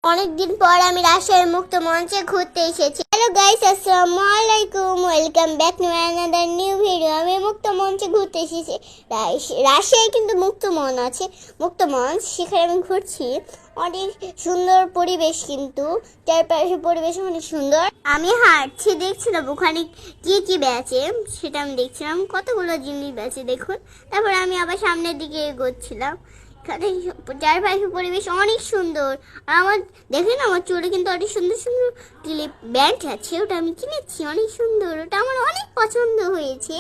অনেকদিন পর আমি রাজশাহীর মুক্ত মঞ্চে ঘুরতে এসেছি। হ্যালো গাইস, আসসালামু আলাইকুম, welcome back to another new video. আমি মুক্ত মঞ্চে ঘুরতে এসেছি। রাজশাহী কিন্তু মুক্ত মন আছে, মুক্ত মঞ্চ, সেখানে আমি ঘুরছি। অনেক সুন্দর পরিবেশ, কিন্তু চারপাশে পরিবেশ অনেক সুন্দর। আমি হাঁটছি, দেখছিলাম ওখানে কি কি বেচে, সেটা আমি দেখছিলাম। কতগুলো জিনিস বেচে দেখুন। তারপর আমি আবার সামনের দিকে এগোচ্ছিলাম। চারপাশে পরিবেশ অনেক সুন্দর। আর আমার দেখেন, আমার চুলে কিন্তু অনেক সুন্দর সুন্দর ক্লিপ ব্যান্ড আছে, ওটা আমি কিনেছি, অনেক সুন্দর, ওটা আমার অনেক পছন্দ হয়েছে।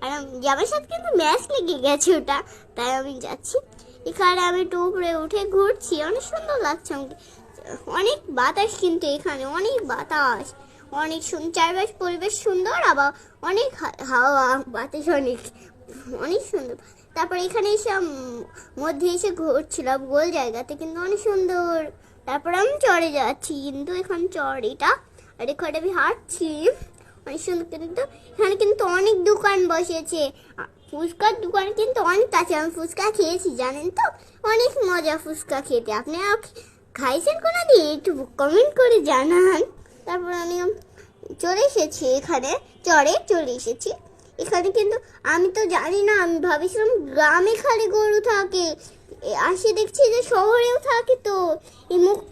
আর জামার সাথে কিন্তু ম্যাচ লেগে গেছে ওটা, তাই আমি যাচ্ছি। এখানে আমি একটু উপরে উঠে ঘুরছি, অনেক সুন্দর লাগছে আমাকে। অনেক বাতাস, কিন্তু এখানে অনেক বাতাস, অনেক সুন্দর, চারপাশ পরিবেশ সুন্দর, আবার অনেক হাওয়া বাতাস, অনেক অনেক সুন্দর। তারপর এখানে এসে মধ্যে এসে ঘুরছিলাম গোল জায়গাতে, কিন্তু অনেক সুন্দর। তারপর আমি চড়ে যাচ্ছি, কিন্তু এখানে চড়িটা, আর এখানে আমি হাঁটছি, অনেক সুন্দর। কিন্তু এখানে কিন্তু অনেক দোকান বসেছে, ফুচকার দোকান কিন্তু অনেক আছে। আমি ফুচকা খেয়েছি, জানেন তো, অনেক মজা ফুচকা খেতে। আপনি খাইছেন কোনো দিন? একটু কমেন্ট করে জানান। তারপর আমি চলে এসেছি, এখানে চলে এসেছি। এখানে কিন্তু আমি তো জানি না, আমি ভাবছিলাম গ্রামে খালি গরু থাকে, আসে দেখছি যে শহরেও থাকে। তো এই মুক্ত